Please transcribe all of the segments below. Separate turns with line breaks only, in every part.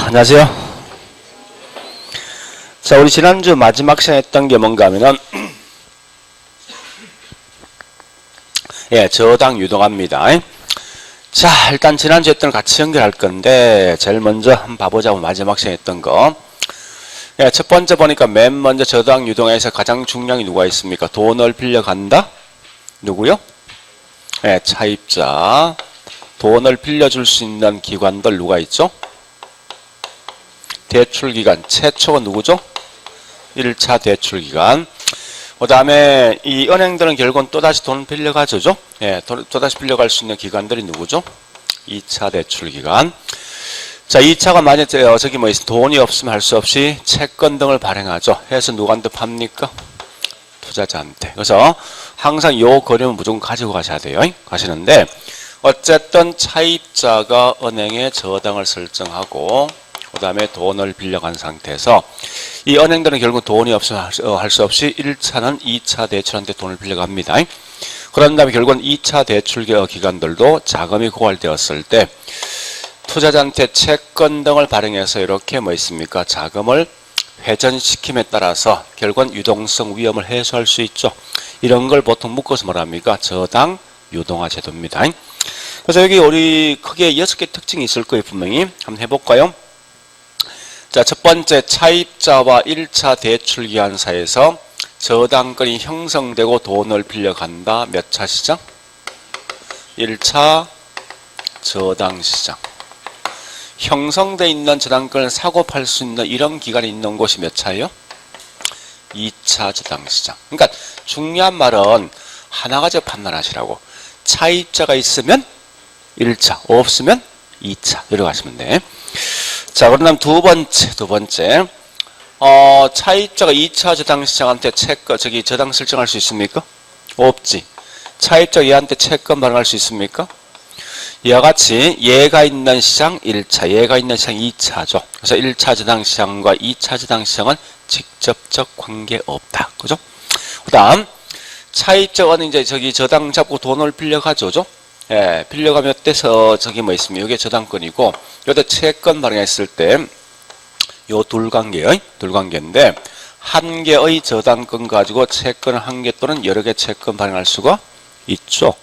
안녕하세요. 자, 우리 지난주 마지막 시간에 했던 게 뭔가 하면은 저당 유동합니다. 자, 일단 지난주 했던 걸 같이 연결할 건데 제일 먼저 한번 봐보자고. 마지막 시간에 했던 거. 첫 번째 보니까 맨 먼저 저당 유동에서 가장 중요한 게 누가 있습니까? 돈을 빌려간다? 누구요? 차입자. 돈을 빌려줄 수 있는 기관들 누가 있죠? 대출기관. 최초가 누구죠? 1차 대출기관. 그 다음에 이 은행들은 결국은 또다시 돈을 빌려가죠. 또다시 빌려갈 수 있는 기관들이 누구죠? 2차 대출기관. 자, 2차가 만약에 돈이 없으면 할 수 없이 채권 등을 발행하죠. 해서 누구한테 팝니까? 투자자한테. 그래서 항상 요 그림은 무조건 가지고 가셔야 돼요. 가시는데 어쨌든 차입자가 은행에 저당을 설정하고 그 다음에 돈을 빌려간 상태에서 이 은행들은 결국 돈이 없으면 할 수 없이 1차는 2차 대출한테 돈을 빌려갑니다. 그런 다음에 결국은 2차 대출 기관들도 자금이 고갈되었을 때 투자자한테 채권 등을 발행해서 이렇게 뭐 있습니까? 자금을 회전시킴에 따라서 결국은 유동성 위험을 해소할 수 있죠. 이런 걸 보통 묶어서 뭐랍니까? 저당 유동화 제도입니다. 그래서 여기 우리 크게 6개 특징이 있을 거예요. 분명히 한번 해볼까요? 자, 첫 번째, 차입자와 1차 대출기관 사이에서 저당권이 형성되고 돈을 빌려간다. 몇 차 시장? 1차 저당시장. 형성되어 있는 저당권을 사고 팔 수 있는 이런 기관이 있는 곳이 몇 차예요? 2차 저당시장. 그러니까 중요한 말은 하나 가지고 판단하시라고. 차입자가 있으면 1차, 없으면 2차. 이렇게 하시면 돼. 자, 그럼 두 번째. 차입자가 2차 저당시장한테 저당 설정할 수 있습니까? 없지. 차입자가 얘한테 채권 발행할 수 있습니까? 이와 같이 얘가 있는 시장 1차, 얘가 있는 시장 2차죠. 그래서 1차 저당시장과 2차 저당시장은 직접적 관계 없다. 그죠? 그 다음, 차입자는 이제 저당 잡고 돈을 빌려가죠. 빌려가면 어때서 뭐 있습니까? 이게 저당권이고, 여기다 채권 발행했을 때, 요 둘 관계인데, 한 개의 저당권 가지고 채권을 한 개 또는 여러 개 채권 발행할 수가 있죠.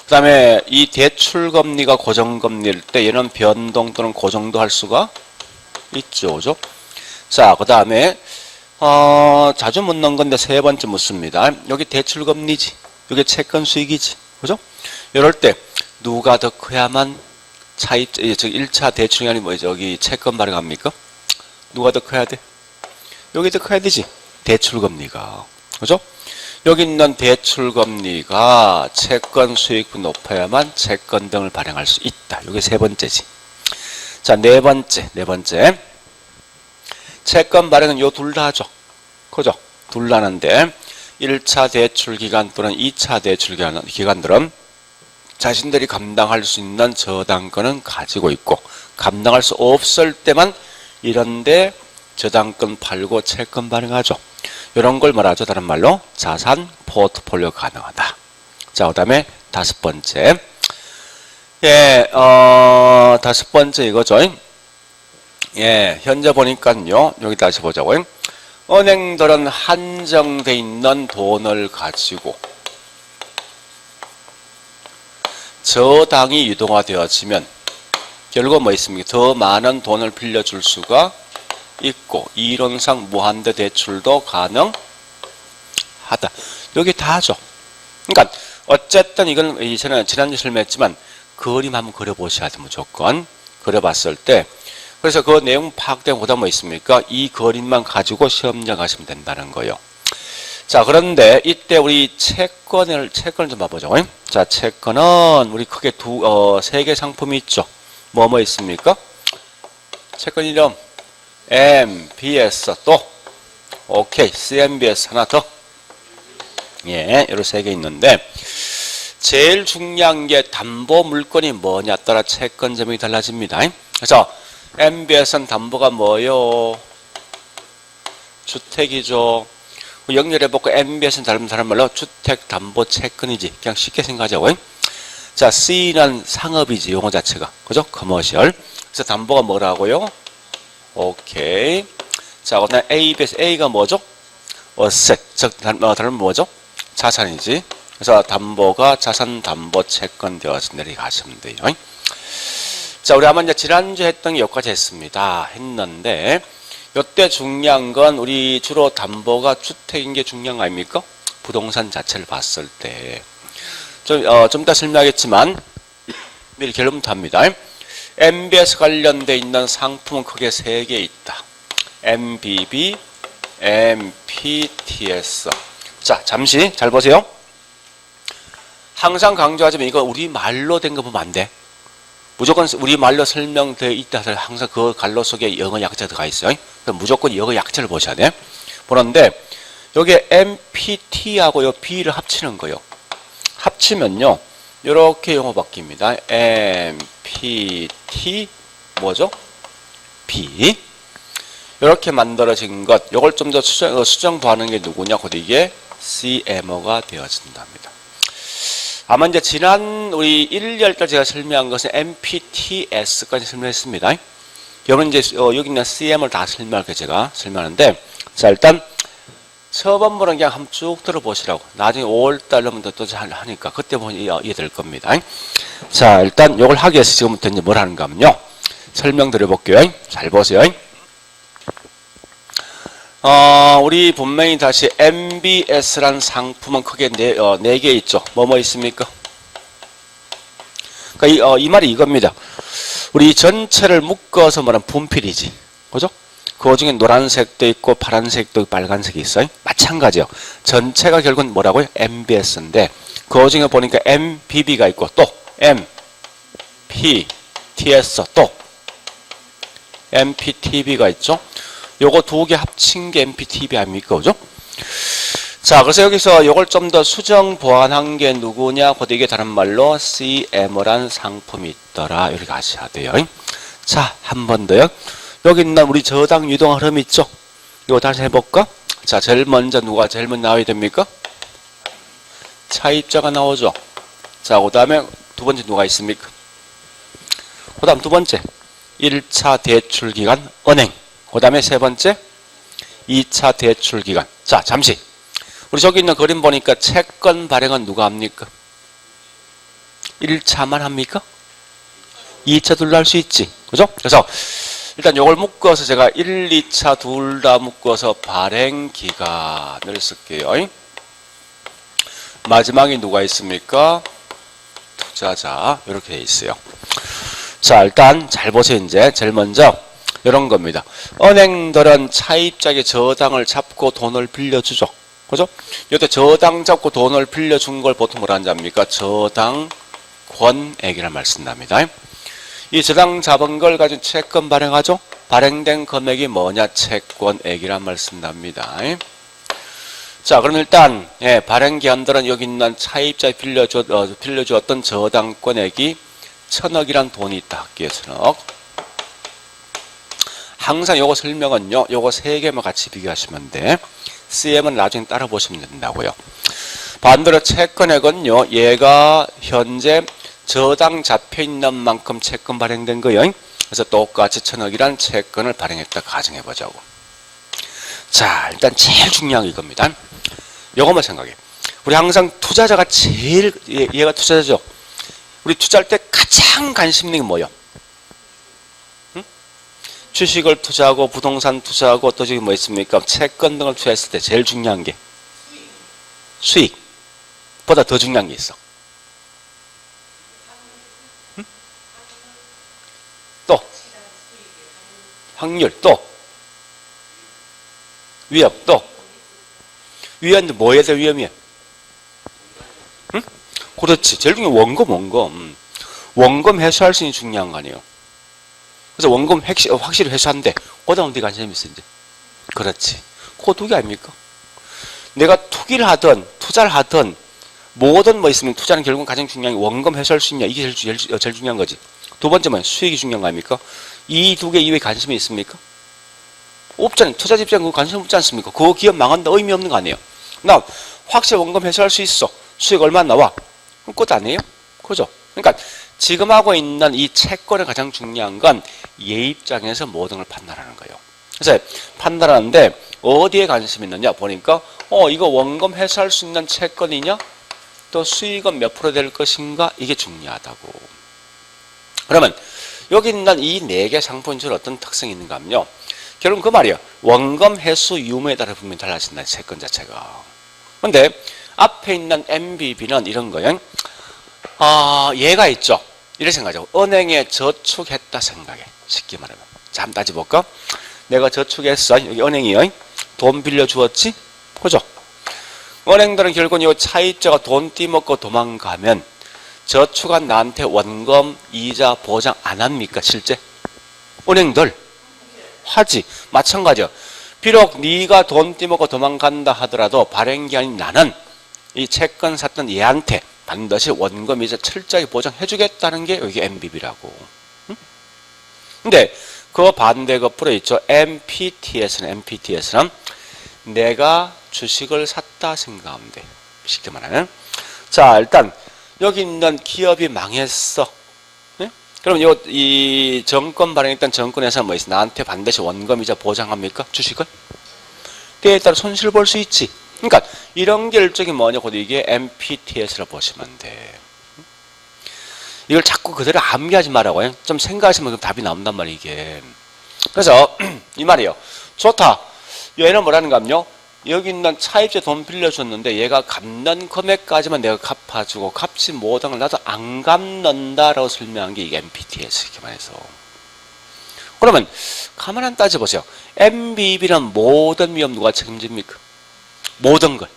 그 다음에 이 대출금리가 고정금리일 때 얘는 변동 또는 고정도 할 수가 있죠. 그죠? 자, 그 다음에, 자주 묻는 건데 세 번째 묻습니다. 여기 대출금리지. 여기 채권 수익이지. 그죠? 이럴 때 누가 더 커야만 1차 대출기관이 여기 채권 발행합니까? 누가 더 커야 돼? 여기 더 커야 되지. 대출금리가. 그죠? 여기 있는 대출금리가 채권 수익이 높아야만 채권 등을 발행할 수 있다. 이게 세 번째지. 자, 네 번째. 채권 발행은 요 둘 다 하죠. 그죠? 둘 다 하는데 1차 대출기관 또는 2차 대출기관들은 자신들이 감당할 수 있는 저당권은 가지고 있고 감당할 수 없을 때만 이런데 저당권 팔고 채권 발행하죠. 이런 걸 말하죠. 다른 말로 자산 포트폴리오 가능하다. 자, 그 다음에 다섯 번째. 다섯 번째 이거죠. 현재 보니까요. 여기 다시 보자고요. 은행들은 한정돼 있는 돈을 가지고 저당이 유동화되어지면 결국 뭐 있습니까? 더 많은 돈을 빌려줄 수가 있고 이론상 무한대 대출도 가능하다. 여기 다 하죠. 그러니까 어쨌든 이건 저는 지난주에 설명했지만 그림 한번 그려보셔야 돼요. 무조건 그려봤을 때 그래서 그 내용 파악되면 보다 뭐 있습니까? 이 그림만 가지고 시험장 가시면 된다는 거예요. 자, 그런데 이때 우리 채권을 좀 봐보죠. 자, 채권은 우리 크게 세 개 상품이 있죠. 뭐 있습니까? 채권 이름 MBS 또 오케이 CMBS 하나 더. 이런 세 개 있는데 제일 중요한 게 담보 물건이 뭐냐 따라 채권 제목이 달라집니다. 그래서 MBS는 담보가 뭐요? 주택이죠. 연결해보고 MBS는 다른 말로 주택담보채권이지. 그냥 쉽게 생각하자고. 자, C는 상업이지. 용어 자체가. 그죠? 커머셜. 그래서 담보가 뭐라고요? 오케이. 자, 그다음 ABS A가 뭐죠? 어셋. 즉 다른 뭐죠? 자산이지. 그래서 담보가 자산 담보 채권 되어서 내려가시면 돼요. 자, 우리 아마 이제 지난주에 했던 게 여기까지 했습니다. 했는데 이때 중요한 건 우리 주로 담보가 주택인 게 중요한 거 아닙니까? 부동산 자체를 봤을 때. 좀 이따 설명하겠지만 미리 결론부터 합니다. MBS 관련돼 있는 상품은 크게 3개 있다. MBB, MPTS. 자, 잠시 잘 보세요. 항상 강조하지만 이거 우리말로 된 거 보면 안 돼. 무조건 우리말로 설명되어 있다 하더라도 항상 그 갈로 속에 영어 약자가 들어가 있어요. 그럼 무조건 영어 약자를 보셔야 돼. 보는데 여기에 MPT하고 요 B를 합치는 거예요. 합치면요. 이렇게 용어 바뀝니다. MPT 뭐죠? B. 이렇게 만들어진 것. 이걸 좀 더 수정부하는 게 누구냐? 곧 이게 CMO가 되어진답니다. 아마 이제 지난 우리 1열 때 제가 설명한 것은 MPTS까지 설명했습니다. 여러분 이제 여기 있는 CM을 다 설명할 게 제가 설명하는데, 자, 일단 처음부는 그냥 한번 쭉 들어보시라고. 나중에 5월달로부터 또 하니까 그때 보면 이해될 겁니다. 자, 일단 이걸 하기 위해서 지금부터 이제 뭘 하는가 하면요. 설명드려 볼게요. 잘 보세요. 우리 분명히 다시 MBS라는 상품은 크게 네 개 있죠. 뭐뭐 있습니까? 그러니까 이 말이 이겁니다. 우리 전체를 묶어서 말하는 분필이지. 그죠? 그 중에 노란색도 있고 파란색도 있고 빨간색이 있어요. 마찬가지요. 전체가 결국은 뭐라고요? MBS인데 그 중에 보니까 MBB가 있고 또 MPTS 또 MPTB가 있죠. 요거 두 개 합친 게 MPTB 아닙니까? 그죠? 자, 그래서 여기서 요걸 좀 더 수정 보완한 게 누구냐? 곧 이게 다른 말로 CMO란 상품이 있더라. 이렇게 아셔야 돼요. 자, 한 번 더요. 여기 있는 우리 저당 유동 흐름 있죠? 이거 다시 해볼까? 자, 제일 먼저 누가 제일 먼저 나와야 됩니까? 차입자가 나오죠. 자, 그 다음에 두 번째 누가 있습니까? 그 다음 두 번째 1차 대출기간 은행. 그 다음에 세 번째 2차 대출기간. 자, 잠시 우리 저기 있는 그림 보니까 채권 발행은 누가 합니까? 1차만 합니까? 2차 둘 다 할 수 있지. 그죠? 그래서 일단 요걸 묶어서 제가 1, 2차 둘 다 묶어서 발행기간을 쓸게요. 마지막에 누가 있습니까? 투자자. 이렇게 돼 있어요. 자, 일단 잘 보세요. 이제 제일 먼저 이런 겁니다. 은행들은 차입자에게 저당을 잡고 돈을 빌려주죠. 그죠? 이때 저당 잡고 돈을 빌려준 걸 보통 뭐라 하는지 압니까? 저당권액이라는 말 쓴답니다. 이 저당 잡은 걸 가지고 채권 발행하죠? 발행된 금액이 뭐냐? 채권액이란 말 쓴답니다. 자, 그럼 일단 발행기관들은 여기 있는 차입자에 빌려주었던 저당권액이 1000억이란 돈이 있다. 학기에 1000억. 항상 요거 설명은요. 요거 세 개만 같이 비교하시면 돼. CM은 나중에 따라 보시면 된다고요. 반대로 채권액은요. 얘가 현재 저당 잡혀있는 만큼 채권 발행된 거예요. 그래서 똑같이 1000억이란 채권을 발행했다 가정해 보자고. 자, 일단 제일 중요한 게 이겁니다. 요것만 생각해. 우리 항상 투자자가 제일 얘가 투자자죠. 우리 투자할 때 가장 관심 있는 게 뭐예요? 주식을 투자하고 부동산 투자하고 또 저기 뭐 있습니까? 채권 등을 투자했을 때 제일 중요한 게 수익보다 더 중요한 게 있어. 또 확률, 또 위험, 또 위험인데 뭐에 대해 위험이야? 응? 그렇지. 제일 중요한 원금. 원금 회수할 수 있는 중요한 거 아니에요. 그래서 원금 확실히 회수한대. 그 다음 어디 관심이 있어, 이제. 그렇지. 그 두 개 아닙니까? 내가 투기를 하든, 투자를 하든, 뭐든 뭐 있으면 투자는 결국 가장 중요한 게 원금 회수할 수 있냐. 이게 제일 중요한 거지. 두 번째 뭐야? 수익이 중요한 거 아닙니까? 이 두 개 이외에 관심이 있습니까? 없잖아요. 투자 입장에 관심 없지 않습니까? 그 기업 망한다 의미 없는 거 아니에요. 나 확실히 원금 회수할 수 있어. 수익 얼마 나와? 그럼 끝 아니에요? 그죠? 그러니까 지금 하고 있는 이 채권의 가장 중요한 건 얘 입장에서 모든 걸 판단하는 거예요. 그래서 판단하는데 어디에 관심이 있느냐 보니까 이거 원금 회수할 수 있는 채권이냐 또 수익은 몇 프로 될 것인가 이게 중요하다고. 그러면 여기 있는 이 네 개 상품 중 어떤 특성이 있는가 하면요. 결국은 그 말이에요. 원금 회수 유무에 따라 분명히 달라진다. 채권 자체가. 근데 앞에 있는 MBB는 이런 거예요. 얘가 있죠. 이렇게 생각하죠. 은행에 저축했다 생각해. 쉽게 말하면. 자, 한번 따져볼까? 내가 저축했어. 여기 은행이요. 돈 빌려주었지? 그죠? 은행들은 결국 이 차입자가 돈 띠먹고 도망가면 저축한 나한테 원금, 이자, 보장 안 합니까? 실제? 은행들 하지. 마찬가지야. 비록 네가 돈 띠먹고 도망간다 하더라도 발행기한인 나는 이 채권 샀던 얘한테 반드시 원금, 이자 철저하게 보장해주겠다는 게 여기 MBB라고. 근데 그 반대 거꾸로 있죠. MPTS는 내가 주식을 샀다 생각하면 돼. 쉽게 말하면. 자, 일단 여기 있는 기업이 망했어. 네? 그럼 이 정권 발행했던 정권에서 뭐 있어? 나한테 반드시 원금이자 보장합니까? 주식을? 때에 따라 손실 볼 수 있지. 그러니까 이런 게 일종이 뭐냐고 이게 MPTS라고 보시면 돼. 이걸 자꾸 그대로 암기하지 말라고요. 좀 생각하시면 답이 나온단 말이에요, 이게. 그래서 이 말이에요. 좋다. 얘는 뭐라는가 하면요. 여기 있는 차입자 돈 빌려줬는데 얘가 갚는 금액까지만 내가 갚아주고 갚지 못한 걸 나도 안 갚는다라고 설명한 게 이게 MPTS 이렇게 말해서. 그러면 가만 한 따져보세요. MBB는 모든 위험 누가 책임집니까? 모든 걸.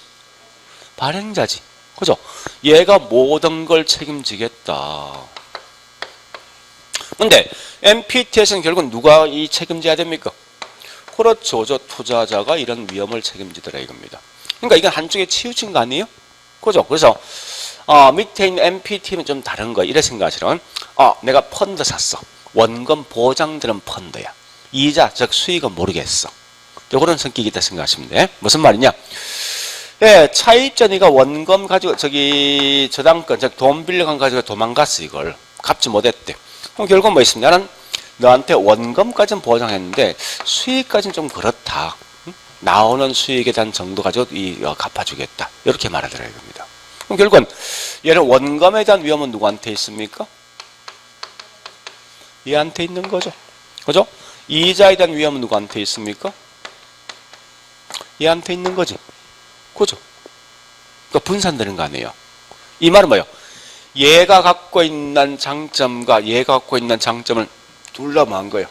발행자지. 그죠? 얘가 모든 걸 책임지겠다. 근데 MPTS는 결국 누가 이 책임져야 됩니까? 그렇죠. 저 투자자가 이런 위험을 책임지더라 이겁니다. 그러니까 이건 한쪽에 치우친 거 아니에요? 그죠? 그래서 밑에 있는 MPT는 좀 다른 거예요. 이래 생각하시면 내가 펀드 샀어. 원금 보장되는 펀드야. 이자, 즉 수익은 모르겠어. 그런 성격이 있다 생각하시면 돼. 무슨 말이냐? 예, 차입자니까 원금 가지고 저당권, 즉 돈 빌려간 가지고 도망갔어 이걸. 갚지 못했대. 그럼 결국 뭐 있습니다. 나는 너한테 원금까지는 보장했는데 수익까지는 좀 그렇다. 응? 나오는 수익에 대한 정도 가지고 갚아주겠다. 이렇게 말하더라 이겁니다. 그럼 결국은 얘는 원금에 대한 위험은 누구한테 있습니까? 얘한테 있는 거죠. 그죠? 이자에 대한 위험은 누구한테 있습니까? 얘한테 있는 거지. 그죠? 그러니까 분산되는 거 아니에요. 이 말은 뭐예요? 얘가 갖고 있는 장점과 얘가 갖고 있는 장점을 둘러만 거예요.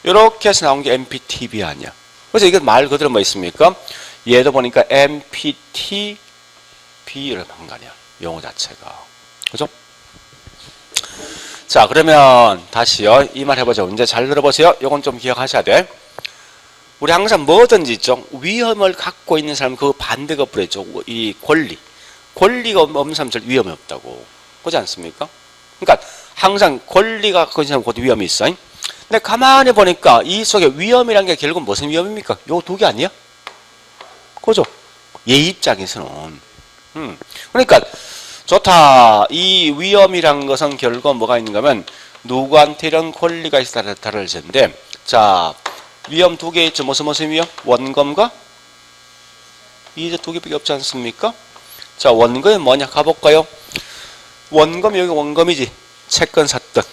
이렇게 해서 나온 게 MPTB 아니야. 그래서 이게 말 그대로 뭐 있습니까? 얘도 보니까 MPTB를 한 거 아니야. 용어 자체가. 그죠? 자, 그러면 다시요. 이 말 해보죠. 이제 잘 들어보세요. 요건 좀 기억하셔야 돼. 우리 항상 뭐든지 있죠. 위험을 갖고 있는 사람 그 반대가 부르죠. 이 권리. 권리가 없는 사람 절 위험이 없다고. 그렇지 않습니까? 그러니까 항상 권리가 갖고 있는 사람 곧 위험이 있어. 근데 가만히 보니까 이 속에 위험이란 게 결국 무슨 위험입니까? 요 두 개 아니야? 그죠? 얘 입장에서는. 그러니까 좋다. 이 위험이란 것은 결국 뭐가 있는가 하면 누구한테 이런 권리가 있어 다를텐데 자, 위험 두 개 있죠. 무슨 위험? 원금과 이자 두 개밖에 없지 않습니까? 자, 원금이 뭐냐? 가볼까요? 원금 여기 원금이지. 채권 샀던.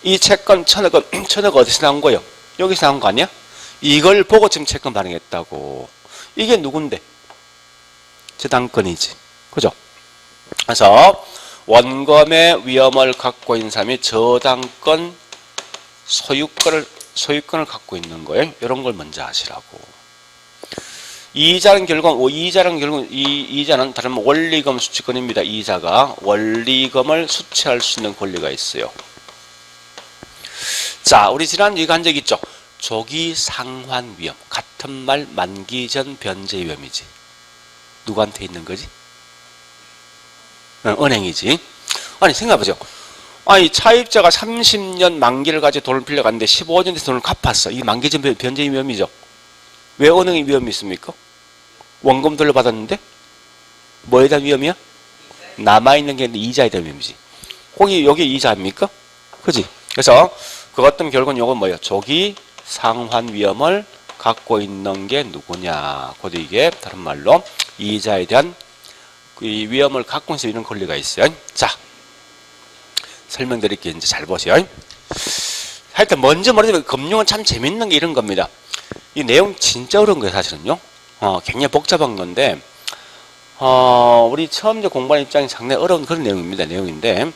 이 채권 천억 어디서 나온 거예요? 여기서 나온 거 아니야? 이걸 보고 지금 채권 발행했다고. 이게 누군데? 저당권이지. 그죠? 그래서 원금의 위험을 갖고 있는 사람이 저당권 소유권을 갖고 있는 거예요. 이런 걸 먼저 아시라고. 이자는 결국 이자는 다른 원리금 수취권입니다. 이자가 원리금을 수취할 수 있는 권리가 있어요. 자, 우리 지난주에 한 적 있죠. 조기 상환 위험. 같은 말 만기 전 변제 위험이지. 누구한테 있는 거지? 은행이지. 아니 생각해보세요. 아니 차입자가 30년 만기를 가지고 돈을 빌려갔는데 15년 돼서 돈을 갚았어. 이 만기 전 변제 위험이죠. 왜 은행이 위험이 있습니까? 원금 돌려받았는데 뭐에 대한 위험이야? 남아있는 게 이자에 대한 위험이지. 거기 여기 이자입니까? 그지? 그래서 그것 때문에 결국은 요건 뭐예요? 조기 상환 위험을 갖고 있는 게 누구냐? 곧 이게 다른 말로 이자에 대한 이 위험을 갖고 있는 이런 권리가 있어요. 자, 설명드릴게요. 이제 잘 보세요. 하여튼 먼저 말하자면 금융은 참 재밌는 게 이런 겁니다. 이 내용 진짜 어려운 거예요, 사실은요. 굉장히 복잡한 건데, 우리 처음 이제 공부하는 입장이 상당히 어려운 그런 내용인데,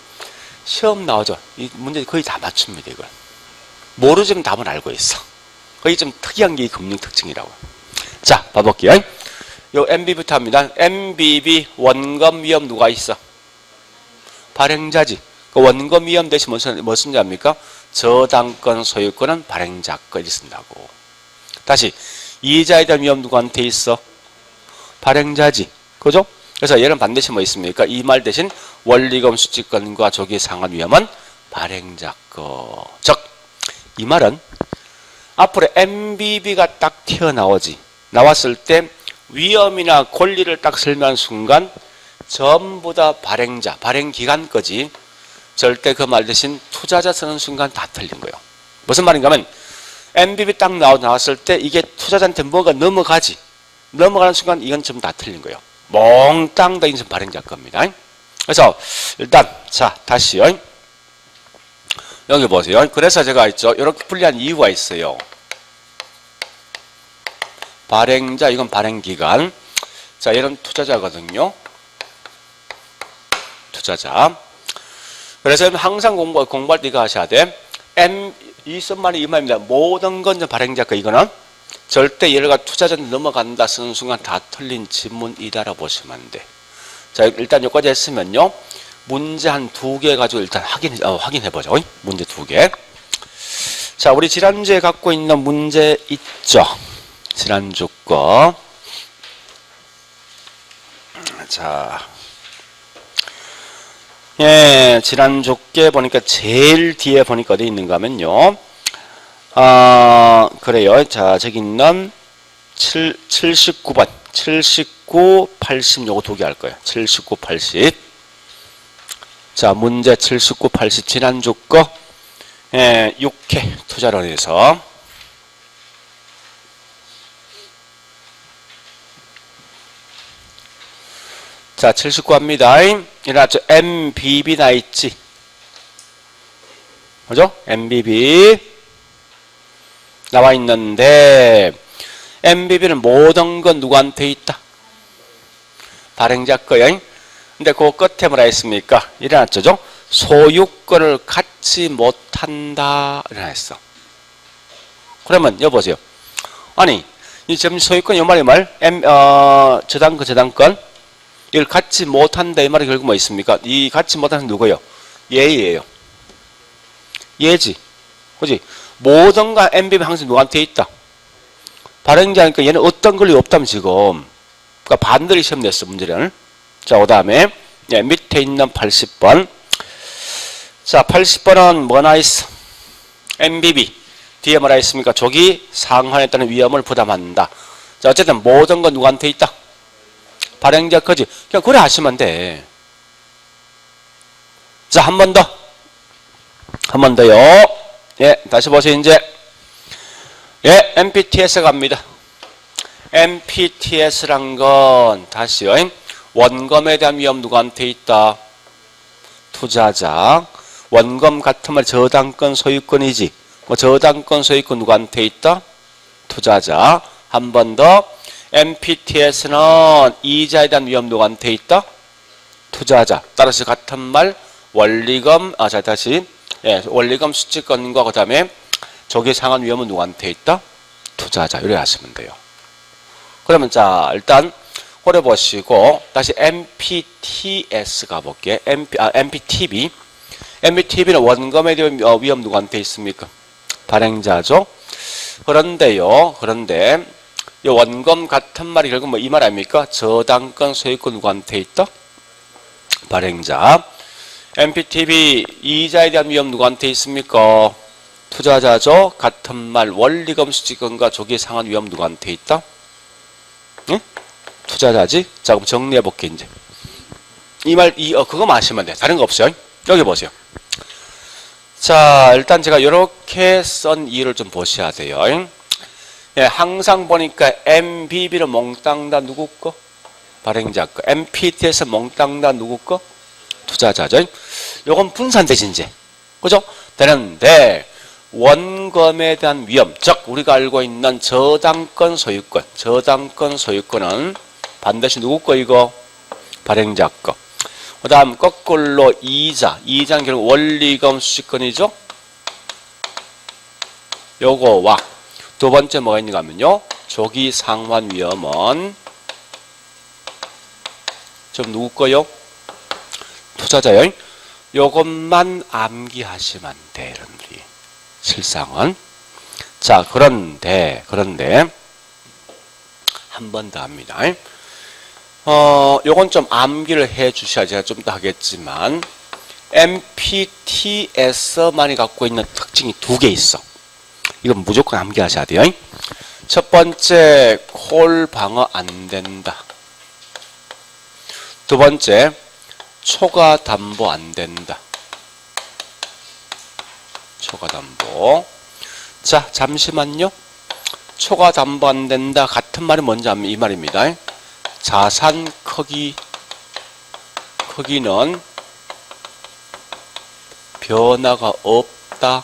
시험 나오죠. 이 문제 거의 다 맞춥니다, 이걸. 모르지만 답은 알고 있어. 거의 좀 특이한 게 이 금융 특징이라고. 자, 봐볼게요. 요 MB부터 합니다. MBB 원금 위험 누가 있어? 발행자지. 그 원금 위험 대신 무슨 자입니까? 저당권 소유권은 발행자 거를 쓴다고. 다시 이자에 대한 위험 누구한테 있어? 발행자지. 그죠? 그래서 얘는 반드시 뭐 있습니까? 이 말 대신 원리금 수취권과 조기 상환 위험은 발행자 거. 즉, 이 말은 앞으로 MBB가 딱 튀어나오지. 나왔을 때 위험이나 권리를 딱 설명한 순간 전부 다 발행자, 발행기관 거지. 절대 그 말 대신 투자자 쓰는 순간 다 틀린 거예요. 무슨 말인가 하면 MBB 딱 나왔을 때 이게 투자자한테 뭐가 넘어가지. 넘어가는 순간 이건 좀 다 틀린 거예요. 몽땅 다 인생 발행자 겁니다. 그래서 일단 자 다시요. 여기 보세요. 그래서 제가 있죠. 이렇게 분리한 이유가 있어요. 발행자 이건 발행기관. 자 얘는 투자자거든요. 투자자. 그래서 항상 공부할 때 이거 하셔야 돼. 이 쓴말이 이 말입니다. 모든 건 발행자 거 이거는 절대 얘가 투자자한테 넘어간다 쓰는 순간 다 틀린 지문이다라고 보시면 돼. 자 일단 여기까지 했으면요. 문제 한 2개 가지고 일단 확인해 보죠. 문제 2개. 자 우리 지난주에 갖고 있는 문제 있죠. 지난주 거. 자. 예, 지난주 게 보니까 제일 뒤에 보니까 어디 있는가 하면요. 그래요. 자, 저기 있는 79번, 79, 80 요거 2개 할 거예요. 79, 80. 자, 문제 79, 80 지난주 거 6회 투자론에서 자, 79 합니다. 일어났죠? MBB 나 있지. 그죠? MBB 나와 있는데 MBB는 모든 건 누구한테 있다? 발행자 거야. 근데 그 끝에 뭐라 했습니까? 일어났죠? 소유권을 갖지 못한다. 일어났어. 그러면 여보세요. 아니 이 지금 소유권 이 말이 저당권 이걸 갖지 못한다 이 말이 결국 뭐 있습니까? 이 갖지 못하는 누구예요? 얘예요. 얘지. 그지? 모든가 MBB 항상 누구한테 있다? 발행자니까 얘는 어떤 권리 없다면 지금. 그러니까 반대로 시험 냈어 문제를. 자, 그 다음에 밑에 있는 80번. 자, 80번은 뭐나 있어? MBB. 뒤에 뭐라 했습니까? 조기 상환에 따른 위험을 부담한다. 자, 어쨌든 모든 건 누구한테 있다? 발행자 거지. 그냥 그래 하시면 돼. 자, 한 번 더. 한 번 더요. 예, 다시 보세요, 이제. 예, MPTS 갑니다. MPTS란 건, 다시요. 원금에 대한 위험 누구한테 있다? 투자자. 원금 같은 말 저당권 소유권이지. 뭐 저당권 소유권 누구한테 있다? 투자자. 한 번 더. MPTS는 이자에 대한 위험 누구한테 있다? 투자자. 따라서 같은 말 원리금 자 다시 원리금 수취권과 그 다음에 조기 상환 위험은 누구한테 있다? 투자자. 이렇게 하시면 돼요. 그러면 자 일단 오래 보시고 다시 MPTS 가볼게. MPTB. MPTB는 원금에 대한 위험 누구한테 있습니까? 발행자죠. 그런데요. 그런데 이 원금 같은 말이 결국 뭐 이 말 아닙니까? 저당권 소유권 누구한테 있다? 발행자. MPTB 이자에 대한 위험 누구한테 있습니까? 투자자죠. 같은 말 원리금 수취권과 조기 상환 위험 누구한테 있다? 응? 투자자지? 자 그럼 정리해 볼게 이제. 그거만 아시면 돼. 다른 거 없어요. 여기 보세요. 자, 일단 제가 이렇게 쓴 이유를 좀 보셔야 돼요. 예, 항상 보니까 MBB는 몽땅 다 누구 거? 발행자 거. MPT에서 몽땅 다 누구 거? 투자자죠. 요건 분산 대신제. 그죠? 되는데, 원금에 대한 위험, 즉, 우리가 알고 있는 저당권 소유권은 반드시 누구 거, 이거? 발행자 거. 그 다음, 거꾸로 이자는 결국 원리금 수익권이죠? 요거와, 두 번째 뭐가 있는가 하면요. 조기 상환 위험은 좀 누구 거요? 투자자요. 요것만 암기하시면 돼, 여러분들이. 실상은. 자, 그런데 한 번 더 합니다. 요건 좀 암기를 해 주셔야 제가 좀 더 하겠지만, MPT에서만이 갖고 있는 특징이 두 개 있어. 이건 무조건 암기하셔야 돼요. 첫 번째, 콜 방어 안 된다. 두 번째, 초과 담보 안 된다. 초과 담보. 자, 잠시만요. 초과 담보 안 된다. 같은 말이 뭔지 아면 이 말입니다. 자산 크기는 변화가 없다.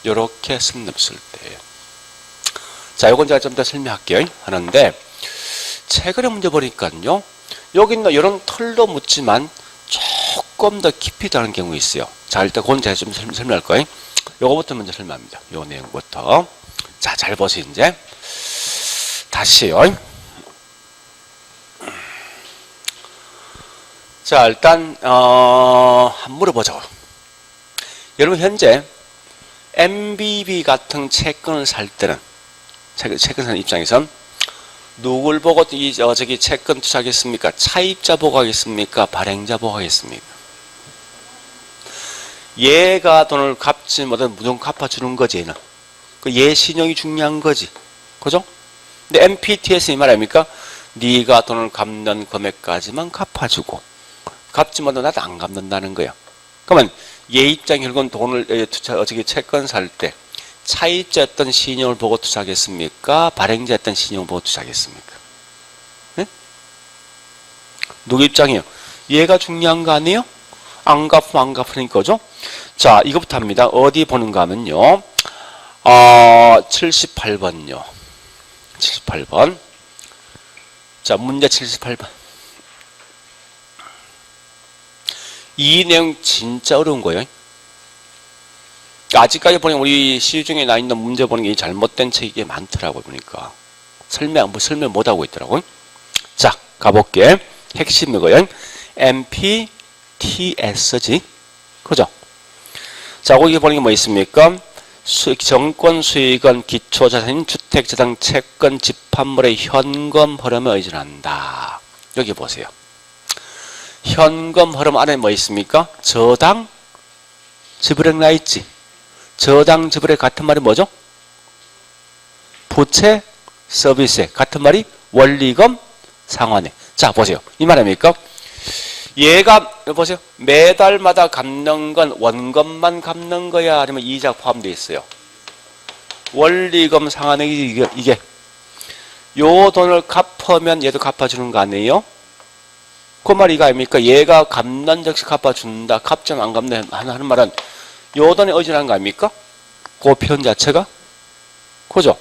요렇게 설명했을 때예요. 자, 요건 제가 좀 더 설명할게요. 하는데, 최근에 문제 보니까요. 여기 있는 이런 털도 묻지만 조금 더 깊이 다는 경우 있어요. 자, 일단 그건 제가 좀 설명할 거예요. 요거부터 먼저 설명합니다. 요 내용부터. 자, 잘 보세요, 이제. 다시요. 자, 일단, 한번 물어보자고. 여러분, 현재, MBB 같은 채권을 살 때는, 채권 사는 입장에선, 누굴 보고 저기 채권 투자하겠습니까? 차입자 보고 하겠습니까? 발행자 보고 하겠습니까? 얘가 돈을 갚지 못하면 무조건 갚아주는 거지, 얘는. 얘 신용이 중요한 거지. 그죠? 근데 MPT에서 이 말 아닙니까? 네가 돈을 갚는 금액까지만 갚아주고, 갚지 못하면 나도 안 갚는다는 거야. 그러면 얘 입장 결국은 돈을 저기 채권 살 때, 차입자였던 신용을 보고 투자하겠습니까? 발행자였던 신용을 보고 투자하겠습니까? 네? 누구 입장이에요? 얘가 중요한 거 아니에요? 안 갚으면 안 갚으니까, 그죠? 자, 이것부터 합니다. 어디 보는가 하면요. 78번요. 78번. 자, 문제 78번. 이 내용 진짜 어려운 거예요. 아직까지 보니 우리 시중에 나 있는 문제 보는 게 잘못된 책이 많더라고요. 보니까 설명 못하고 있더라고요. 자, 가볼게. 핵심 이거요. MPTS지. 그죠? 자, 거기 보는 게 뭐 있습니까? 정권 수익은 기초자산인 주택자산 채권 집합물의 현금 흐름에 의존한다. 여기 보세요. 현금 흐름 안에 뭐 있습니까? 저당 지불액 나 있지. 저당 지불액 같은 말이 뭐죠? 부채 서비스액 같은 말이 원리금 상환액. 자, 보세요. 이 말 아닙니까? 얘가 보세요. 매달마다 갚는 건 원금만 갚는 거야? 아니면 이자 포함되어 있어요? 원리금 상환액이 이게 요 돈을 갚으면 얘도 갚아주는 거 아니에요? 그 말이 이거 아닙니까? 얘가 갚는 즉시 갚아준다. 갚지는 안 갚는 하는 말은 요 돈에 의존한 거 아닙니까? 그 표현 자체가? 그죠?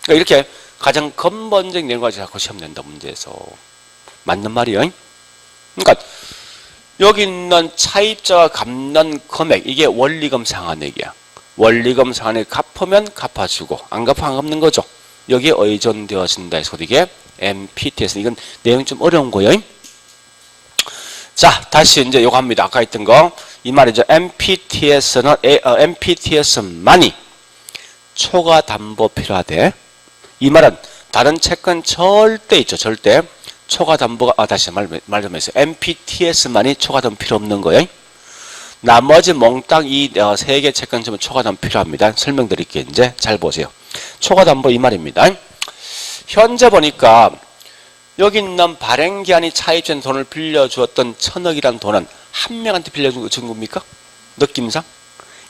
그러니까 이렇게 가장 근본적인 내용까지 자꾸 시험 낸다, 문제에서. 맞는 말이에요. 그러니까 여기 있는 차입자가 갚는 금액, 이게 원리금 상환액이야. 원리금 상환액 갚으면 갚아주고 안 갚으면 안 갚는 거죠. 여기에 의존되어진다 해서 이게 MPT에서 이건 내용이 좀 어려운 거예요. 자, 다시 이제 요거 합니다. 아까 했던 거. 이 말이죠. MPT에서만이 초과 담보 필요하대. 이 말은 다른 채권 절대 있죠. 절대. 초과 담보가, 다시 말 좀 했어요. MPT에서만이 초과 담보 필요 없는 거예요. 나머지 몽땅 이 세 개 채권 좀 초과 담보 필요합니다. 설명드릴게요. 이제 잘 보세요. 초과 담보 이 말입니다. 현재 보니까 여기 있는 발행기한이 차입된 돈을 빌려주었던 1000억이라는 돈은 한 명한테 빌려준 겁니까? 느낌상?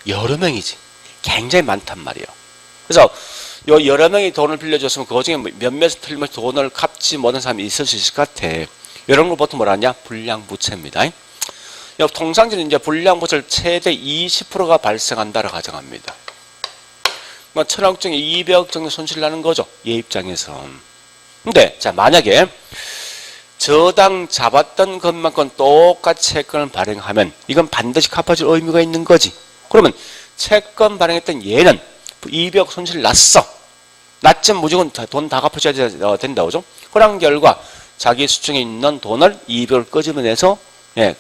여러 명이지. 굉장히 많단 말이에요. 그래서 요 여러 명이 돈을 빌려줬으면 그 중에 몇몇이 틀리면서 돈을 갚지 못한 사람이 있을 수 있을 것 같아. 이런 걸 보통 뭐라 하냐? 불량부채입니다. 통상적으로 이제 불량부채를 최대 20%가 발생한다고 가정합니다. 뭐 1000억 중에 200억 정도 손실 나는 거죠. 얘 입장에선. 근데 자 만약에 저당 잡았던 것만큼 똑같이 채권을 발행하면 이건 반드시 갚아줄 의무가 있는 거지. 그러면 채권 발행했던 얘는 200억 손실 났어. 났지만 무조건 돈 다 갚아줘야 된다. 그죠? 그런 결과 자기 수중에 있는 돈을 200을 끄집어내서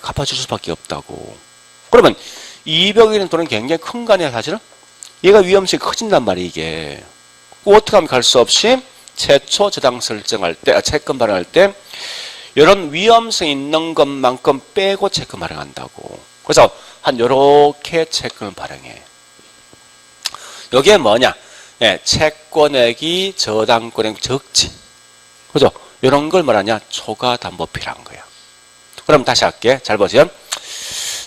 갚아줄 수밖에 없다고. 그러면 200이라는 돈은 굉장히 큰 거 아니야 사실은? 얘가 위험성이 커진단 말이야 이게. 어떻게 하면 갈 수 없이 최초 저당 설정할 때, 채권 발행할 때 이런 위험성 있는 것만큼 빼고 채권 발행한다고. 그래서 한 요렇게 채권을 발행해. 이게 뭐냐? 채권액이 저당권액 적지. 그죠? 이런 걸 말하냐? 초과 담보필요한 거야. 그럼 다시 할게. 잘 보세요.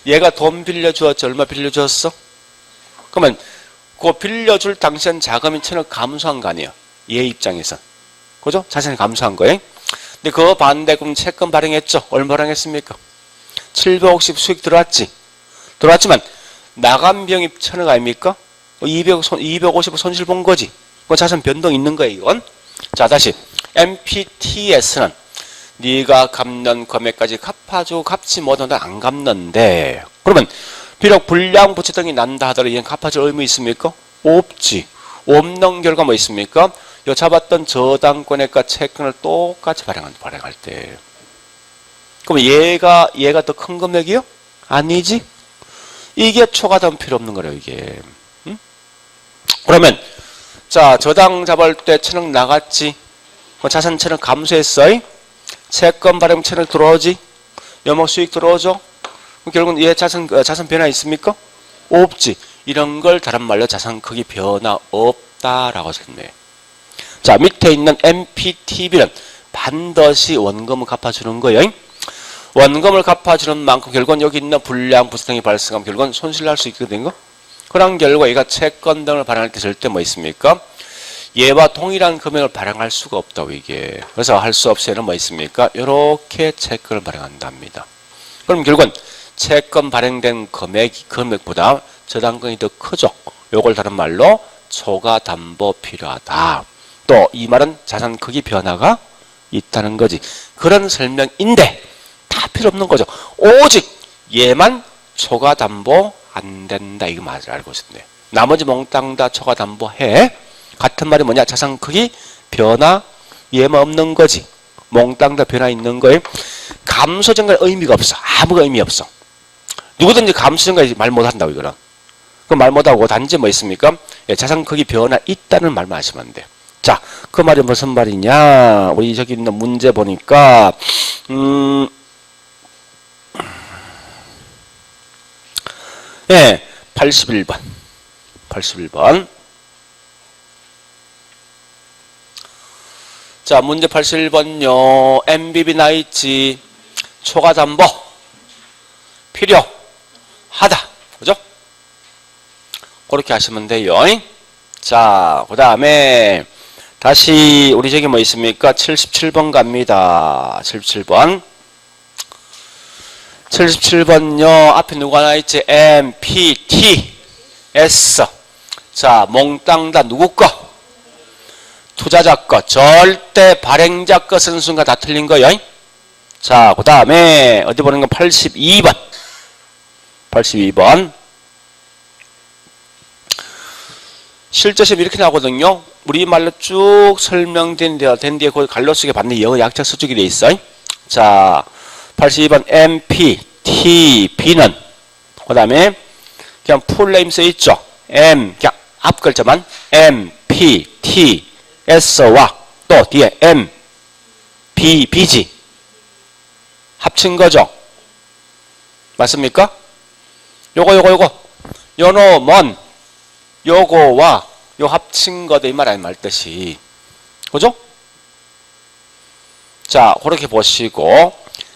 얘가 돈 빌려주었지. 얼마 빌려주었어? 그러면 그 빌려줄 당시엔 자금이 1000억 감소한 거 아니에요. 얘 입장에서. 그죠? 자산이 감소한 거예요. 근데 그 반대금 채권 발행했죠. 얼마 발행했습니까? 750 수익 들어왔지. 들어왔지만 나간 비용이 1000억 아닙니까? 250 손실 본 거지. 그 자산 변동 있는 거예요, 이건. 자, 다시. MPTS는 네가 갚는 금액까지 갚아주고 갚지 못하면 안 갚는데. 그러면 비록 불량부채 등이 난다 하더라도 얘는 갚아줄 의무 있습니까? 없지. 없는 결과 뭐 있습니까? 요 잡았던 저당권액과 채권을 똑같이 발행할 때. 그럼 얘가 더 큰 금액이요? 아니지. 이게 초과담 필요 없는 거래요, 이게. 응? 그러면 자, 저당 잡을 때 1000억 나갔지. 자산 1000억 감소했어. 채권 발행 1000억 들어오지. 연목 수익 들어오죠. 결국은 얘 자산 변화 있습니까? 없지. 이런 걸 다른 말로 자산 크기 변화 없다라고 했네. 자, 밑에 있는 MPTB는 반드시 원금을 갚아주는 거예요. 원금을 갚아주는 만큼 결국은 여기 있는 불량 부채 등이 발생하면 결국은 손실 날 수 있거든요. 그런 결과 얘가 채권 등을 발행할 때 절대 뭐 있습니까? 얘와 동일한 금액을 발행할 수가 없다고 이게. 그래서 할 수 없이 얘는 뭐 있습니까? 이렇게 채권을 발행한답니다. 그럼 결국은 채권 발행된 금액보다 저당권이 더 크죠. 요걸 다른 말로 초과 담보 필요하다. 또 이 말은 자산 크기 변화가 있다는 거지. 그런 설명인데 다 필요 없는 거죠. 오직 얘만 초과 담보 안 된다. 이거 맞아 알고 있었네. 나머지 몽땅 다 초과 담보해. 같은 말이 뭐냐? 자산 크기 변화 얘만 없는 거지. 몽땅 다 변화 있는 거예요. 감소 증가는 의미가 없어. 아무 의미 없어. 누구든지 감소 증가 말 못한다고 이거는. 그 말 못하고 단지 뭐 있습니까? 자산 크기 변화 있다는 말만 하시면 안 돼. 자, 그 말이 무슨 말이냐? 우리 저기 있는 문제 보니까 81번. 81번. 자, 문제 81번요. MBB 나있지. 초과 담보 필요하다. 그죠? 그렇게 하시면 돼요. 자, 그 다음에 다시 우리 저기 뭐 있습니까? 77번 갑니다. 77번. 77번요. 앞에 누가 나있지? M, P, T, S. 자, 몽땅 다 누구 거? 투자자 거. 절대 발행자 거 쓰는 순간 다 틀린 거요. 자, 그 다음에 어디 보는 건 82번. 82번. 실제 시험 이렇게 나오거든요. 우리말로 쭉 설명된 뒤에 그 갈로 쓰게 받는 영어 약자 서술이 돼 있어. 자, 82번 MP, T, B는 그 다음에 그냥 풀네임 써 있죠. M, 그냥 앞 글자만 M, P, T, S와 또 뒤에 M, B, B지. 합친 거죠. 맞습니까? 요거. 요놈은 요거와 요 합친 거다 이 말 아닌 말 뜻이. 그죠? 자, 그렇게 보시고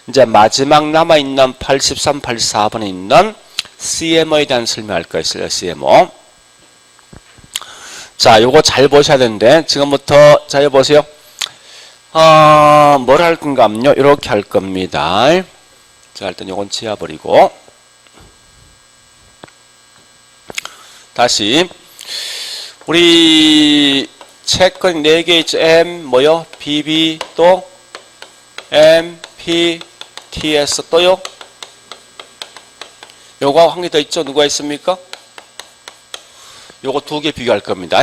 이제 마지막 남아있는 83, 84번에 있는 CMO에 대한 설명할 거 있어요. CMO. 자, 요거 잘 보셔야 되는데 지금부터 자, 여기 보세요. 뭘 할 건가 하면요. 이렇게 할 겁니다. 자, 일단 요건 지워버리고 다시 우리 채권 4개 있죠. M 뭐요? BB 또 M, P, TS 또요? 요거 한 개 더 있죠? 누가 있습니까? 요거 2개 비교할 겁니다.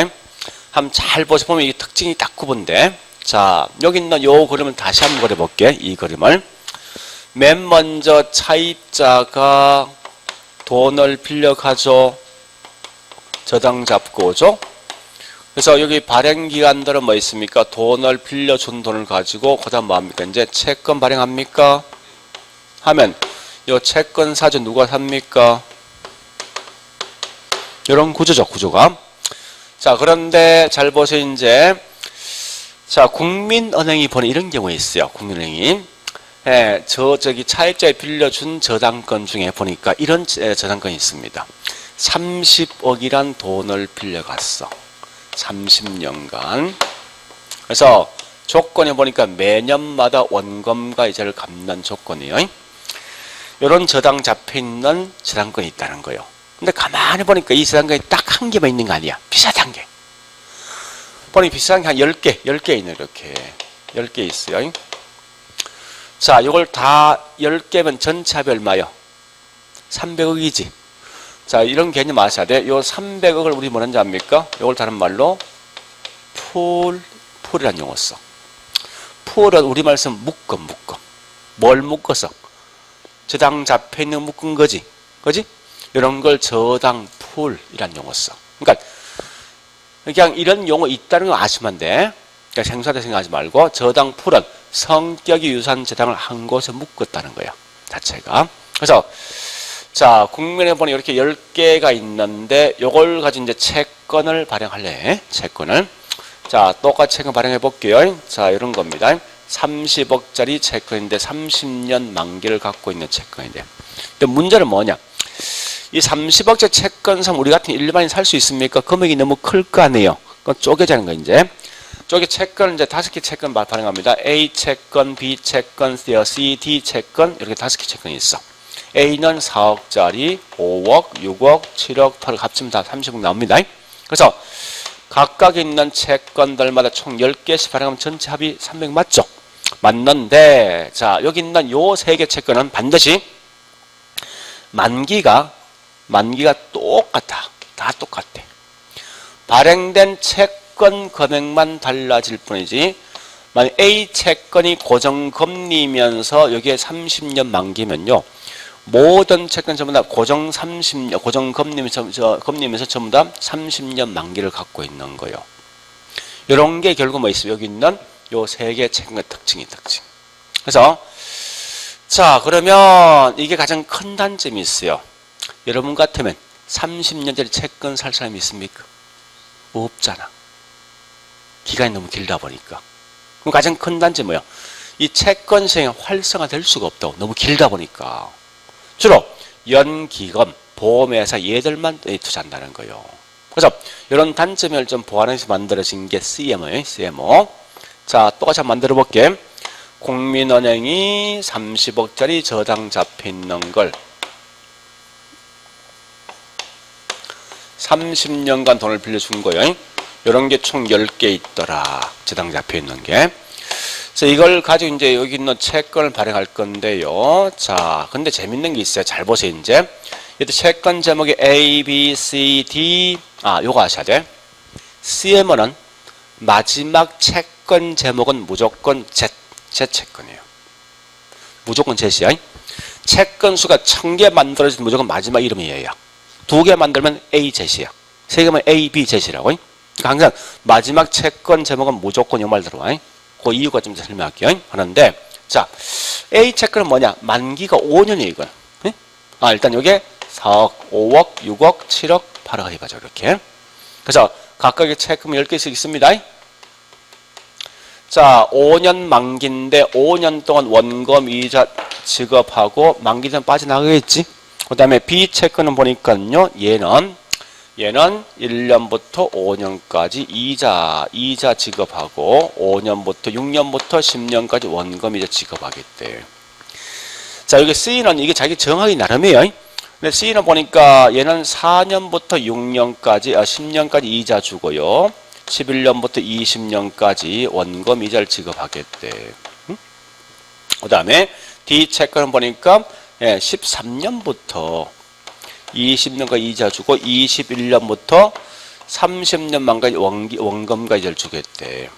한번 잘 보시면 이게 특징이 딱 구분돼. 자, 여기 있는 요 그림을 다시 한번 그려볼게. 이 그림을. 맨 먼저 차입자가 돈을 빌려가죠. 저당 잡고 오죠. 그래서 여기 발행기관들은 뭐 있습니까? 돈을 빌려준 돈을 가지고 그 다음 뭐 합니까? 이제 채권 발행합니까? 하면 요 채권 사주 누가 삽니까? 이런 구조죠. 구조가. 자, 그런데 잘 보세요. 이제 자, 국민은행이 보는 이런 경우에 있어요. 국민은행이 저기 차입자에 빌려준 저당권 중에 보니까 이런 저당권이 있습니다. 30억이란 돈을 빌려갔어. 30년간. 그래서 조건에 보니까 매년마다 원금과 이자를 갚는 조건이에요. 이런 저당 잡혀있는 저당권이 있다는 거예요. 근데 가만히 보니까 이 저당권이 딱 한 개만 있는 거 아니야. 비슷한 게. 보니 비슷한 게 한 10개 있네. 이렇게 10개 있어요. 자, 이걸 다 10개면 전체 합이 얼마요? 300억이지. 자, 이런 개념 아셔야 돼. 요 300억을 우리 뭐라는지 압니까? 이걸 다른 말로 풀이라는 용어 써. 풀은 우리말 쓰면 묶어. 뭘 묶어서? 저당 잡혀있는 묶은 거지. 그지? 이런 걸 저당 풀이라는 용어 써. 그러니까 그냥 이런 용어 있다는 거 아시면 돼. 그러니까 생소하다 생각하지 말고 저당 풀은 성격이 유사한 저당을 한 곳에 묶었다는 거예요. 자체가. 그래서 자, 국민은행 보니 이렇게 10개가 있는데 요걸 가지고 이제 채권을 발행할래. 채권을. 자, 똑같이 채권 발행해 볼게요. 자, 이런 겁니다. 30억짜리 채권인데 30년 만기를 갖고 있는 채권인데. 근데 문제는 뭐냐? 이 30억짜리 채권상 우리 같은 일반인 살 수 있습니까? 금액이 너무 클 거 아니에요. 그건 쪼개자는 거 이제. 쪼개 채권을 이제 5개 채권 발행합니다. A 채권, B 채권, C, D 채권 이렇게 5개 채권이 있어. A는 4억짜리, 5억, 6억, 7억, 8억 합치면 다 30억 나옵니다. 그래서 각각 있는 채권들마다 총 10개씩 발행하면 전체 합이 300 맞죠? 맞는데 자, 여기 있는 요 3개 채권은 반드시 만기가 똑같아. 다 똑같아. 발행된 채권 금액만 달라질 뿐이지 만약 A 채권이 고정금리면서 여기에 30년 만기면요. 모든 채권 전부 다 고정금리면서 전부 다 30년 만기를 갖고 있는 거예요. 이런 게 결국 뭐 있어요? 여기 있는 요 3개 채권의 특징. 그래서 자, 그러면 이게 가장 큰 단점이 있어요. 여러분 같으면 30년짜리 채권 살 사람이 있습니까? 없잖아. 기간이 너무 길다 보니까. 그럼 가장 큰 단점이 뭐야? 이 채권 시장이 활성화될 수가 없다고. 너무 길다 보니까. 주로 연기금, 보험회사 얘들만 투자한다는 거예요. 그래서 이런 단점을 좀 보완해서 만들어진 게 CMO예요. CMO. 자, 똑같이 한번 만들어 볼게. 국민은행이 30억짜리 저당 잡혀있는 걸 30년간 돈을 빌려준 거예요. 이런 게 총 10개 있더라. 저당 잡혀있는 게. 그래서 이걸 가지고 이제 여기 있는 채권을 발행할 건데요. 자, 근데 재밌는 게 있어요. 잘 보세요, 이제. 이때 채권 제목이 A, B, C, D. 요거 아셔야 돼. CMO는 마지막 채권 제목은 무조건 Z 채권이에요. 무조건 Z이야. 채권 수가 1000개 만들어질 때 무조건 마지막 이름이 얘야. 2개 만들면 A Z이야. 3개면 A, B Z라고. 그러니까 항상 마지막 채권 제목은 무조건 이 말 들어와. 그 이유가 좀 설명할게요. 하는데, 자, A 채권은 뭐냐? 만기가 5년이에요, 이건. 일단 요게 4억, 5억, 6억, 7억, 8억 해봐죠, 이렇게. 그래서 각각의 채권 10개씩 있습니다. 자, 5년 만기인데 5년 동안 원금 이자 지급하고 만기 전 빠져나가겠지. 그 다음에 B 체크는 보니까요, 얘는 1년부터 5년까지 이자 지급하고 5년부터 6년부터 10년까지 원금 이자 지급하겠대. 자, 여기 C는 이게 자기 정하기 나름이에요. 근데 C는 보니까 얘는 4년부터 6년까지, 10년까지 이자 주고요. 11년부터 20년까지 원금 이자를 지급하겠대. 그 다음에 D 체크는 보니까 13년부터 20년까지 이자 주고 21년부터 30년만까지 원금과 이자를 주겠대.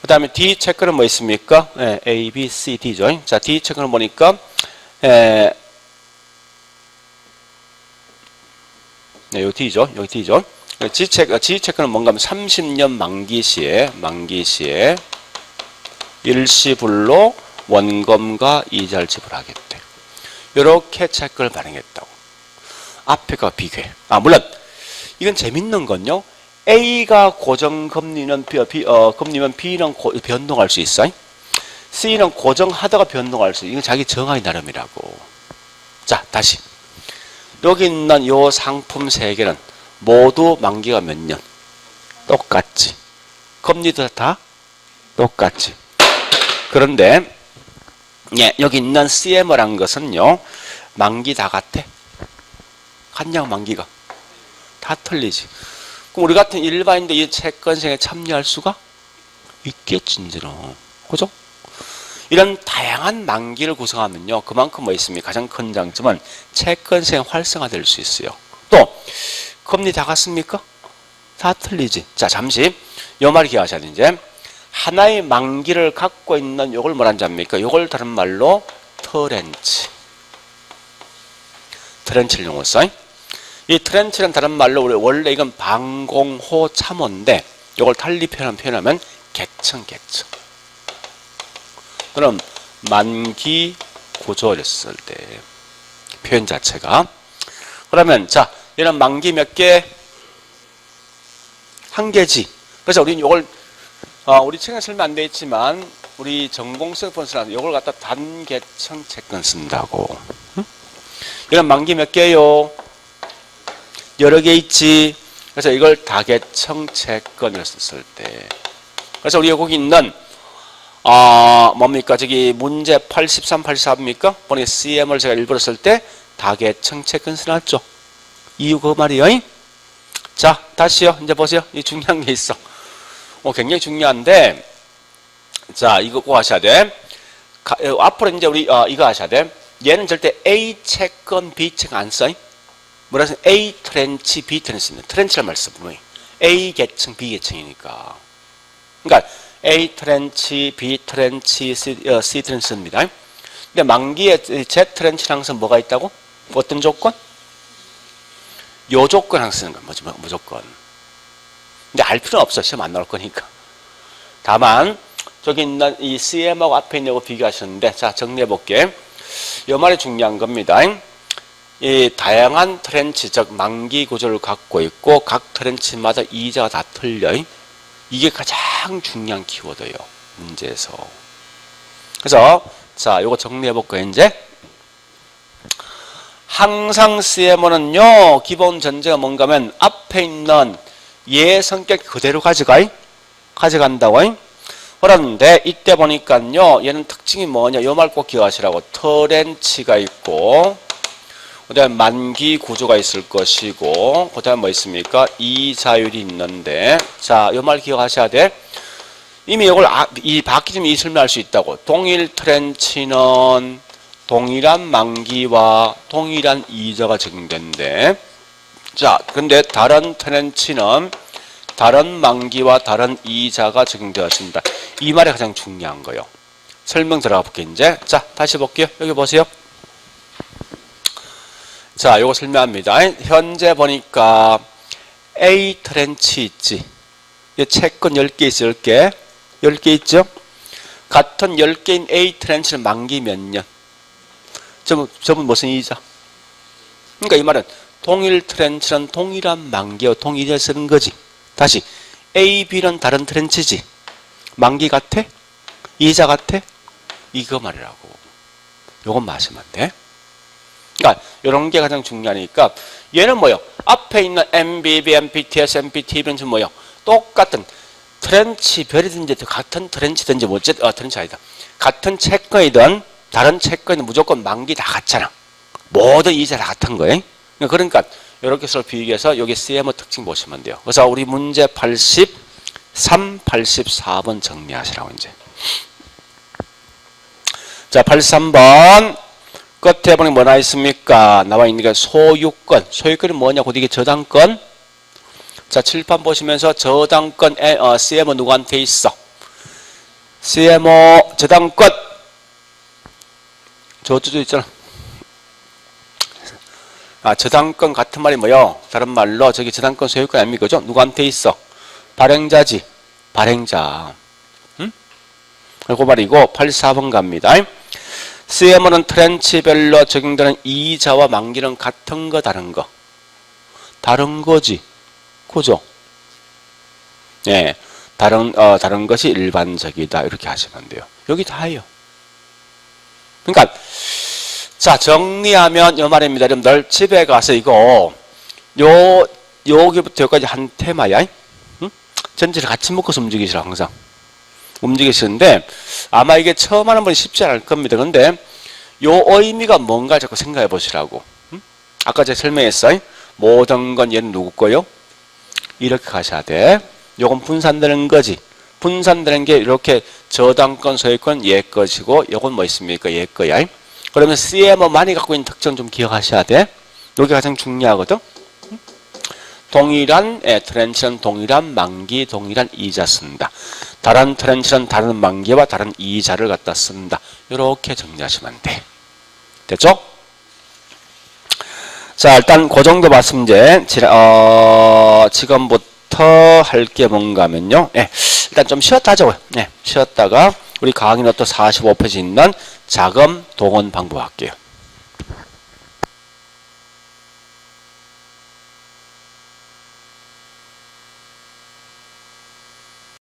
그 다음에 D 체크는 뭐 있습니까? A, B, C, D죠. 자, D 체크는 보니까 요 D죠. 여기 D죠. G 체크는 뭔가 하면 30년 만기 시에 일시불로 원금과 이자를 지불하겠대. 이렇게 체크를 발행했다고. 앞에가 비교해. 물론 이건 재밌는 건요. A가 고정금리는 금리면 B는 변동할 수 있어. C는 고정하다가 변동할 수 있어. 이건 자기 정하기 나름이라고. 자, 다시. 여기 있는 요 상품 세 개는 모두 만기가 몇 년? 똑같지. 금리도 다 똑같지. 그런데 여기 있는 CM이라는 것은요. 만기 다 같아. 한양 만기가. 다 틀리지. 그럼 우리 같은 일반인도 이 채권생에 참여할 수가 있겠지, 이제는. 그죠? 이런 다양한 만기를 구성하면요. 그만큼 뭐 있습니까? 가장 큰 장점은 채권생 활성화될 수 있어요. 또 금리 다 같습니까? 다 틀리지. 자, 잠시 요 말 기억하셔야 돼. 이제 하나의 만기를 갖고 있는 요걸 뭐라는지 압니까? 요걸 다른 말로 트렌치를 용어 써. 이 트렌치는 다른 말로 우리 원래 이건 방공호 참호인데 요걸 달리 표현하면 계층. 그럼 만기 구조였을 때 표현 자체가 그러면 자 얘는 만기 몇 개? 한 개지. 그래서 우리는 이걸 우리 책에 설명 안 돼 있지만 우리 전공성 분수라는 이걸 갖다 단계층 채권 쓴다고. 응? 이런 만기 몇 개요? 여러 개 있지. 그래서 이걸 다계층 채권을 썼을 때. 그래서 우리 거기 있는 뭡니까? 저기 문제 83, 84입니까? 보니 CM을 제가 일부러 쓸 때 다계층 채권 써놨죠. 이유 그 말이요. 자, 다시요. 이제 보세요. 이 중요한 게 있어. 굉장히 중요한데, 자, 이거 꼭 하셔야 돼. 앞으로 이제 우리 이거 하셔야 돼. 얘는 절대 A 채권, B 채권 안 써. 뭐라 해서 A 트렌치, B 트렌치입니다. 트렌치란 말 써. A 계층, B 계층이니까. 그러니까 A 트렌치, B 트렌치, C 트렌치입니다. 근데 만기에 Z 트렌치랑 항상 뭐가 있다고? 어떤 조건? 요 조건 항상 쓰는 거야. 무조건. 근데 알 필요는 없어. 시험 안 나올 거니까. 다만 저기 있는 이 CM하고 앞에 있는 거 비교하셨는데 자 정리해 볼게. 요 말이 중요한 겁니다. 이 다양한 트렌치 즉 만기 구조를 갖고 있고 각 트렌치마다 이자가 다 틀려. 이게 가장 중요한 키워드예요. 문제에서. 그래서 자 요거 정리해 볼까요 이제. 항상 CMO는요 기본 전제가 뭔가 하면 앞에 있는 얘 성격 그대로 가져간다고. 그런데 이때 보니까요 얘는 특징이 뭐냐 요 말 꼭 기억하시라고. 트렌치가 있고 그 다음에 만기 구조가 있을 것이고 그 다음에 뭐 있습니까? 이자율이 있는데 자 요 말 기억하셔야 돼. 이미 이걸 이 바뀌면 이 설명할 수 있다고. 동일 트렌치는 동일한 만기와 동일한 이자가 적용된대. 자, 근데 다른 트렌치는 다른 만기와 다른 이자가 적용되었습니다. 이 말이 가장 중요한 거예요. 설명 들어가 볼게요, 이제. 자, 다시 볼게요. 여기 보세요. 자, 요거 설명합니다. 현재 보니까 A 트렌치 있지. 이 채권 10개 있어, 10개. 10개 있죠? 같은 10개인 A 트렌치는 만기 몇 년? 저분 무슨 이자? 그러니까 이 말은 동일 트렌치는 동일한 만기와 동일하게 쓰는 거지. 다시 A, B는 다른 트렌치지. 만기 같아? 이자 같아? 이거 말이라고. 요건 마시면 돼. 그러니까 이런 게 가장 중요하니까 얘는 뭐요? 앞에 있는 MBB, MBTS, MBTV는 지금 뭐요? 똑같은 트렌치별이든지 같은 트렌치든지 뭐지? 트렌치 아니다. 같은 채권이든 다른 채권이든 무조건 만기 다 같잖아. 모든 이자 다 같은 거예요. 그러니까 이렇게 서로 비교해서 여기 CMO 특징 보시면 돼요. 그래서 우리 문제 83, 84번 정리하시라고 이제. 자, 83번 끝에 보니 뭐나 있습니까? 나와 있는 게 소유권. 소유권이 뭐냐고 이게 저당권. 자, 칠판 보시면서 저당권 CMO 누구한테 있어? CMO 저당권 저쪽도 있잖아. 저당권 같은 말이 뭐요? 다른 말로 저기 저당권 소유권 아닙니까? 그죠? 누구한테 있어? 발행자지. 발행자. 응? 그 말이고 84번 갑니다. CMO는 트렌치별로 적용되는 이자와 만기는 같은 거 다른 거? 다른 거지. 그죠? 예. 다른 것이 일반적이다. 이렇게 하시면 돼요. 여기 다예요. 그러니까 자, 정리하면 요 말입니다. 여러분들 집에 가서 이거 여기부터 여기까지 한 테마야. 응? 전체를 같이 묶어서 움직이시라 항상. 움직이시는데 아마 이게 처음 하는 분이 쉽지 않을 겁니다. 그런데 요 의미가 뭔가 자꾸 생각해 보시라고. 응? 아까 제가 설명했어요. 모든 건 얘는 누구 거요? 이렇게 가셔야 돼. 요건 분산되는 거지. 분산되는 게 이렇게 저당권, 소유권 얘 것이고 요건 뭐 있습니까? 얘 거야. 그러면 CMO만이 갖고 있는 특징 좀 기억하셔야 돼. 여기 가장 중요하거든. 동일한 트렌치는 동일한 만기, 동일한 이자 쓴다. 다른 트렌치는 다른 만기와 다른 이자를 갖다 쓴다. 이렇게 정리하시면 돼. 됐죠? 자, 일단 그 정도 말씀 이제 지금부터 할 게 뭔가 하면요. 일단 좀 쉬었다 하자고요. 쉬었다가 우리 강의 노트 45페이지 있는 자금 동원 방법 할게요.